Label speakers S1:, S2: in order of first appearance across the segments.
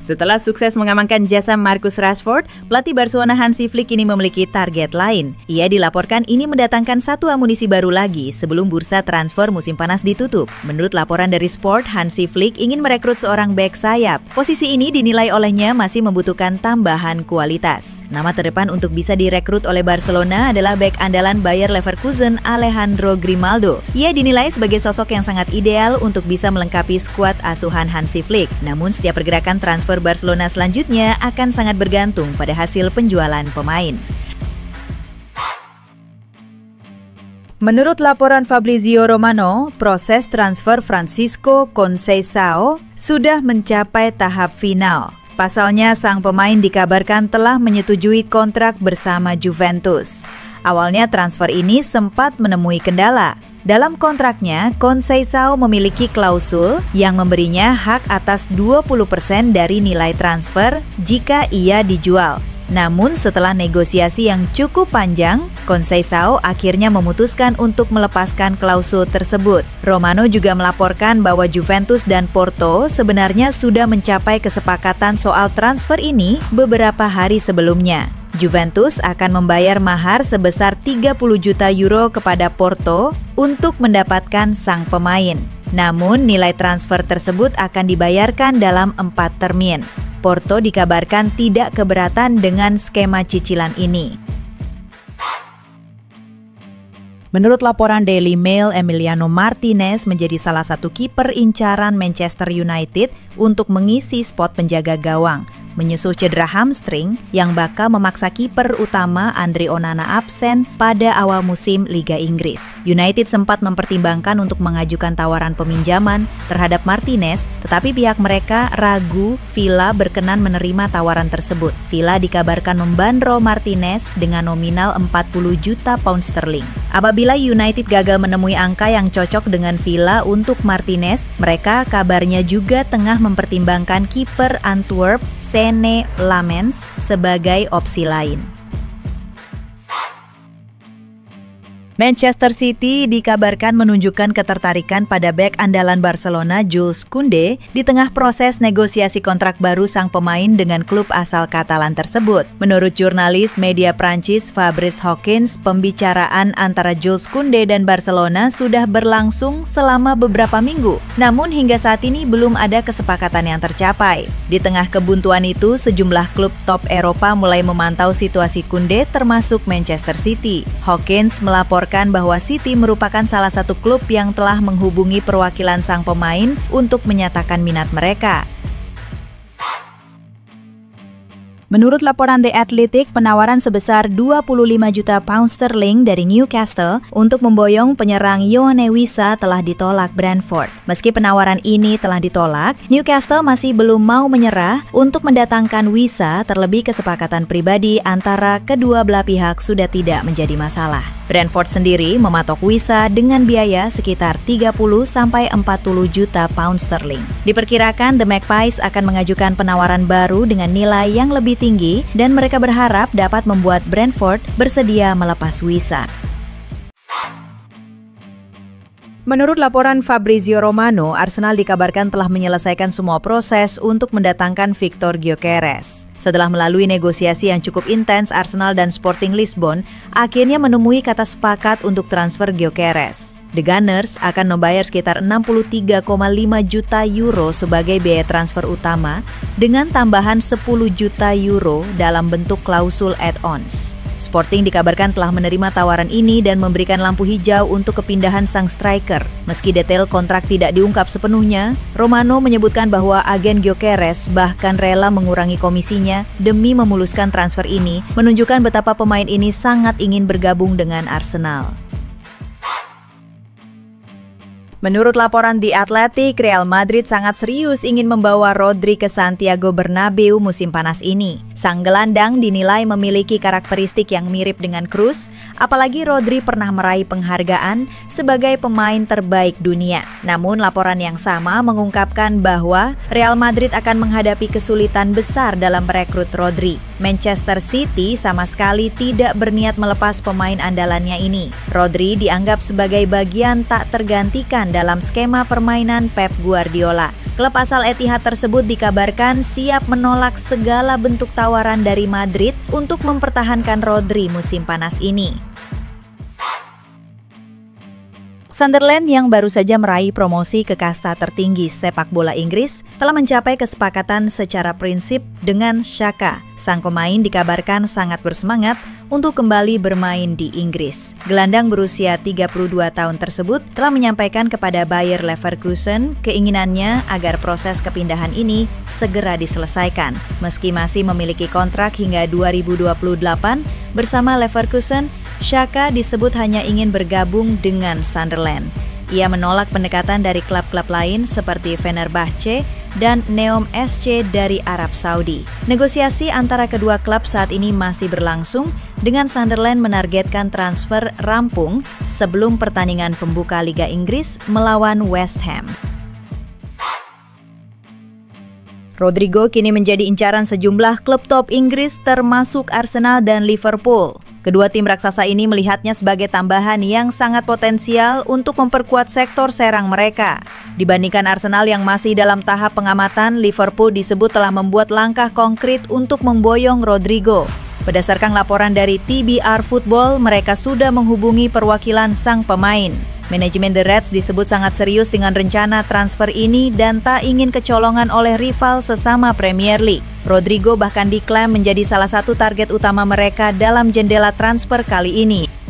S1: Setelah sukses mengamankan jasa Marcus Rashford, pelatih Barcelona Hansi Flick ini memiliki target lain. Ia dilaporkan ini mendatangkan satu amunisi baru lagi sebelum bursa transfer musim panas ditutup. Menurut laporan dari Sport, Hansi Flick ingin merekrut seorang bek sayap. Posisi ini dinilai olehnya masih membutuhkan tambahan kualitas. Nama terdepan untuk bisa direkrut oleh Barcelona adalah bek andalan Bayer Leverkusen Alejandro Grimaldo. Ia dinilai sebagai sosok yang sangat ideal untuk bisa melengkapi skuad asuhan Hansi Flick. Namun setiap pergerakan transfer Barcelona selanjutnya akan sangat bergantung pada hasil penjualan pemain. Menurut laporan Fabrizio Romano, proses transfer Francisco Conceição sudah mencapai tahap final. Pasalnya, sang pemain dikabarkan telah menyetujui kontrak bersama Juventus. Awalnya transfer ini sempat menemui kendala. Dalam kontraknya, Conceição memiliki klausul yang memberinya hak atas 20% dari nilai transfer jika ia dijual. Namun setelah negosiasi yang cukup panjang, Conceição akhirnya memutuskan untuk melepaskan klausul tersebut. Romano juga melaporkan bahwa Juventus dan Porto sebenarnya sudah mencapai kesepakatan soal transfer ini beberapa hari sebelumnya. Juventus akan membayar mahar sebesar 30 juta euro kepada Porto untuk mendapatkan sang pemain. Namun nilai transfer tersebut akan dibayarkan dalam 4 termin. Porto dikabarkan tidak keberatan dengan skema cicilan ini. Menurut laporan Daily Mail, Emiliano Martinez menjadi salah satu kiper incaran Manchester United untuk mengisi spot penjaga gawang. Menyusul cedera hamstring yang bakal memaksa kiper utama Andre Onana absen pada awal musim Liga Inggris. United sempat mempertimbangkan untuk mengajukan tawaran peminjaman terhadap Martinez, tetapi pihak mereka ragu Villa berkenan menerima tawaran tersebut. Villa dikabarkan membandrol Martinez dengan nominal 40 juta pound sterling. Apabila United gagal menemui angka yang cocok dengan Villa untuk Martinez, mereka kabarnya juga tengah mempertimbangkan kiper Antwerp Senne Lammens sebagai opsi lain. Manchester City dikabarkan menunjukkan ketertarikan pada bek andalan Barcelona Jules Koundé di tengah proses negosiasi kontrak baru sang pemain dengan klub asal Katalan tersebut. Menurut jurnalis media Prancis Fabrice Hawkins, pembicaraan antara Jules Koundé dan Barcelona sudah berlangsung selama beberapa minggu. Namun hingga saat ini belum ada kesepakatan yang tercapai. Di tengah kebuntuan itu, sejumlah klub top Eropa mulai memantau situasi Koundé termasuk Manchester City. Hawkins melaporkan bahwa City merupakan salah satu klub yang telah menghubungi perwakilan sang pemain untuk menyatakan minat mereka. Menurut laporan The Athletic, penawaran sebesar 25 juta pound sterling dari Newcastle untuk memboyong penyerang Yoane Wissa telah ditolak Brentford. Meski penawaran ini telah ditolak, Newcastle masih belum mau menyerah untuk mendatangkan Wissa, terlebih kesepakatan pribadi antara kedua belah pihak sudah tidak menjadi masalah. Brentford sendiri mematok Wissa dengan biaya sekitar 30-40 juta pound sterling. Diperkirakan The Magpies akan mengajukan penawaran baru dengan nilai yang lebih tinggi dan mereka berharap dapat membuat Brentford bersedia melepas Wissa. Menurut laporan Fabrizio Romano, Arsenal dikabarkan telah menyelesaikan semua proses untuk mendatangkan Victor Gyökeres. Setelah melalui negosiasi yang cukup intens, Arsenal dan Sporting Lisbon akhirnya menemui kata sepakat untuk transfer Gyökeres. The Gunners akan membayar sekitar 63,5 juta euro sebagai biaya transfer utama dengan tambahan 10 juta euro dalam bentuk klausul add-ons. Sporting dikabarkan telah menerima tawaran ini dan memberikan lampu hijau untuk kepindahan sang striker. Meski detail kontrak tidak diungkap sepenuhnya, Romano menyebutkan bahwa agen Gyökeres bahkan rela mengurangi komisinya demi memuluskan transfer ini, menunjukkan betapa pemain ini sangat ingin bergabung dengan Arsenal. Menurut laporan The Athletic, Real Madrid sangat serius ingin membawa Rodri ke Santiago Bernabeu musim panas ini. Sang gelandang dinilai memiliki karakteristik yang mirip dengan Kroos, apalagi Rodri pernah meraih penghargaan sebagai pemain terbaik dunia. Namun laporan yang sama mengungkapkan bahwa Real Madrid akan menghadapi kesulitan besar dalam merekrut Rodri. Manchester City sama sekali tidak berniat melepas pemain andalannya ini. Rodri dianggap sebagai bagian tak tergantikan dalam skema permainan Pep Guardiola. Klub asal Etihad tersebut dikabarkan siap menolak segala bentuk tawaran dari Madrid untuk mempertahankan Rodri musim panas ini. Sunderland yang baru saja meraih promosi ke kasta tertinggi sepak bola Inggris telah mencapai kesepakatan secara prinsip dengan Xhaka. Sang pemain dikabarkan sangat bersemangat untuk kembali bermain di Inggris. Gelandang berusia 32 tahun tersebut telah menyampaikan kepada Bayer Leverkusen keinginannya agar proses kepindahan ini segera diselesaikan. Meski masih memiliki kontrak hingga 2028 bersama Leverkusen, Xhaka disebut hanya ingin bergabung dengan Sunderland. Ia menolak pendekatan dari klub-klub lain seperti Fenerbahce dan Neom SC dari Arab Saudi. Negosiasi antara kedua klub saat ini masih berlangsung dengan Sunderland menargetkan transfer rampung sebelum pertandingan pembuka Liga Inggris melawan West Ham. Rodrigo kini menjadi incaran sejumlah klub top Inggris termasuk Arsenal dan Liverpool. Kedua tim raksasa ini melihatnya sebagai tambahan yang sangat potensial untuk memperkuat sektor serang mereka. Dibandingkan Arsenal yang masih dalam tahap pengamatan, Liverpool disebut telah membuat langkah konkret untuk memboyong Rodrigo. Berdasarkan laporan dari TBR Football, mereka sudah menghubungi perwakilan sang pemain. Manajemen The Reds disebut sangat serius dengan rencana transfer ini dan tak ingin kecolongan oleh rival sesama Premier League. Rodrigo bahkan diklaim menjadi salah satu target utama mereka dalam jendela transfer kali ini.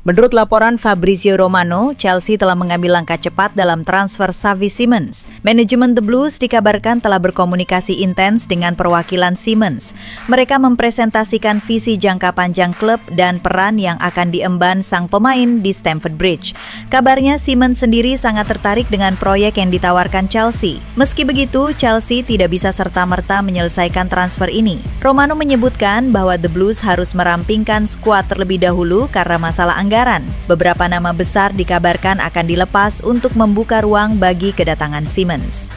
S1: Menurut laporan Fabrizio Romano, Chelsea telah mengambil langkah cepat dalam transfer Xavi Simons. Manajemen The Blues dikabarkan telah berkomunikasi intens dengan perwakilan Simons. Mereka mempresentasikan visi jangka panjang klub dan peran yang akan diemban sang pemain di Stamford Bridge. Kabarnya Simons sendiri sangat tertarik dengan proyek yang ditawarkan Chelsea. Meski begitu, Chelsea tidak bisa serta-merta menyelesaikan transfer ini. Romano menyebutkan bahwa The Blues harus merampingkan skuad terlebih dahulu karena masalah anggaran. Beberapa nama besar dikabarkan akan dilepas untuk membuka ruang bagi kedatangan Simons.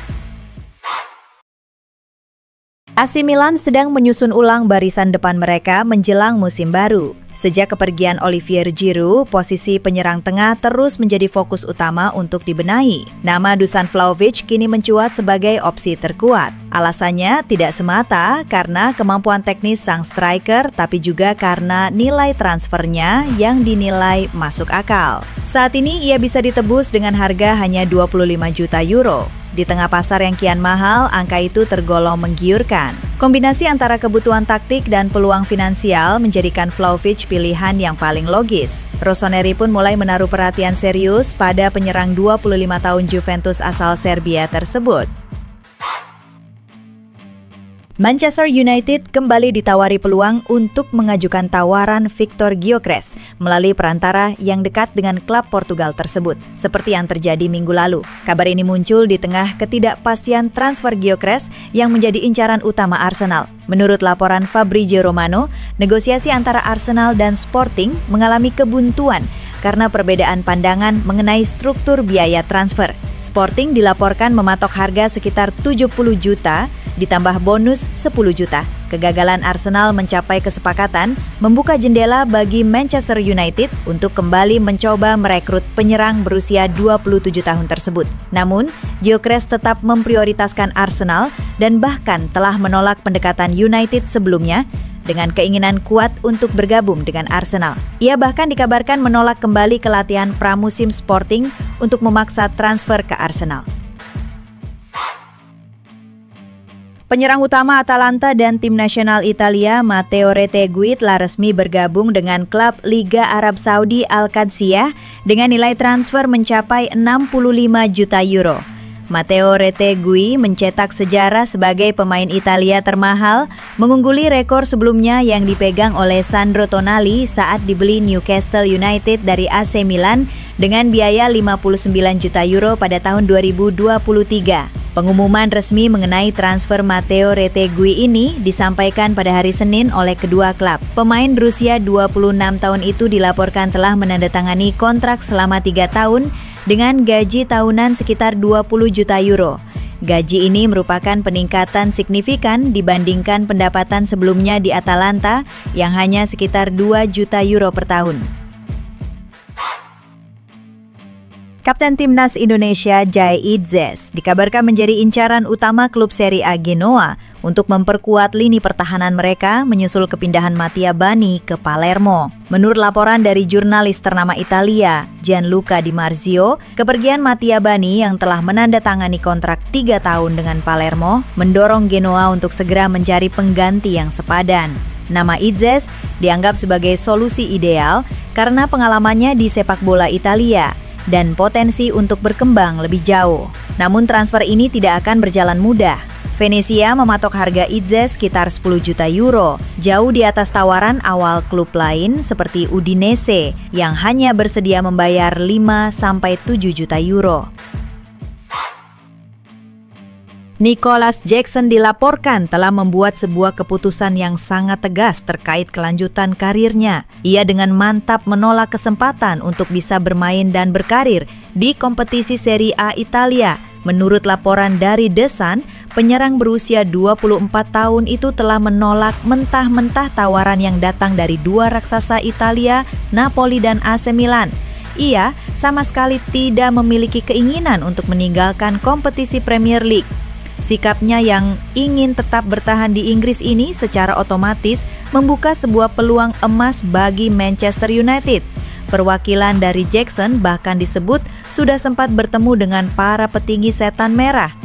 S1: AC Milan sedang menyusun ulang barisan depan mereka menjelang musim baru. Sejak kepergian Olivier Giroud, posisi penyerang tengah terus menjadi fokus utama untuk dibenahi. Nama Dusan Vlahovic kini mencuat sebagai opsi terkuat. Alasannya tidak semata karena kemampuan teknis sang striker, tapi juga karena nilai transfernya yang dinilai masuk akal. Saat ini ia bisa ditebus dengan harga hanya 25 juta euro. Di tengah pasar yang kian mahal, angka itu tergolong menggiurkan. Kombinasi antara kebutuhan taktik dan peluang finansial menjadikan Vlahovic pilihan yang paling logis. Rossoneri pun mulai menaruh perhatian serius pada penyerang 25 tahun Juventus asal Serbia tersebut. Manchester United kembali ditawari peluang untuk mengajukan tawaran Victor Gyökeres melalui perantara yang dekat dengan klub Portugal tersebut, seperti yang terjadi minggu lalu. Kabar ini muncul di tengah ketidakpastian transfer Gyökeres yang menjadi incaran utama Arsenal. Menurut laporan Fabrizio Romano, negosiasi antara Arsenal dan Sporting mengalami kebuntuan karena perbedaan pandangan mengenai struktur biaya transfer. Sporting dilaporkan mematok harga sekitar 70 juta ditambah bonus 10 juta. Kegagalan Arsenal mencapai kesepakatan membuka jendela bagi Manchester United untuk kembali mencoba merekrut penyerang berusia 27 tahun tersebut. Namun, Gyökeres tetap memprioritaskan Arsenal dan bahkan telah menolak pendekatan United sebelumnya dengan keinginan kuat untuk bergabung dengan Arsenal. Ia bahkan dikabarkan menolak kembali ke latihan pramusim Sporting untuk memaksa transfer ke Arsenal. Penyerang utama Atalanta dan tim nasional Italia Matteo Retegui telah resmi bergabung dengan klub Liga Arab Saudi Al-Qadsiah dengan nilai transfer mencapai 65 juta euro. Matteo Retegui mencetak sejarah sebagai pemain Italia termahal, mengungguli rekor sebelumnya yang dipegang oleh Sandro Tonali saat dibeli Newcastle United dari AC Milan dengan biaya 59 juta euro pada tahun 2023. Pengumuman resmi mengenai transfer Matteo Retegui ini disampaikan pada hari Senin oleh kedua klub. Pemain berusia 26 tahun itu dilaporkan telah menandatangani kontrak selama 3 tahun dengan gaji tahunan sekitar 20 juta euro. Gaji ini merupakan peningkatan signifikan dibandingkan pendapatan sebelumnya di Atalanta yang hanya sekitar 2 juta euro per tahun. Kapten Timnas Indonesia Jai Itzes dikabarkan menjadi incaran utama klub Serie A Genoa untuk memperkuat lini pertahanan mereka menyusul kepindahan Mattia Bani ke Palermo. Menurut laporan dari jurnalis ternama Italia, Gianluca Di Marzio, kepergian Mattia Bani yang telah menandatangani kontrak 3 tahun dengan Palermo mendorong Genoa untuk segera mencari pengganti yang sepadan. Nama Itzes dianggap sebagai solusi ideal karena pengalamannya di sepak bola Italia dan potensi untuk berkembang lebih jauh. Namun transfer ini tidak akan berjalan mudah. Venezia mematok harga Itzes sekitar 10 juta euro, jauh di atas tawaran awal klub lain seperti Udinese yang hanya bersedia membayar 5-7 juta euro. Nicholas Jackson dilaporkan telah membuat sebuah keputusan yang sangat tegas terkait kelanjutan karirnya. Ia dengan mantap menolak kesempatan untuk bisa bermain dan berkarir di kompetisi Serie A Italia. Menurut laporan dari The Sun, penyerang berusia 24 tahun itu telah menolak mentah-mentah tawaran yang datang dari dua raksasa Italia, Napoli dan AC Milan. Ia sama sekali tidak memiliki keinginan untuk meninggalkan kompetisi Premier League. Sikapnya yang ingin tetap bertahan di Inggris ini secara otomatis membuka sebuah peluang emas bagi Manchester United. Perwakilan dari Jackson bahkan disebut sudah sempat bertemu dengan para petinggi setan merah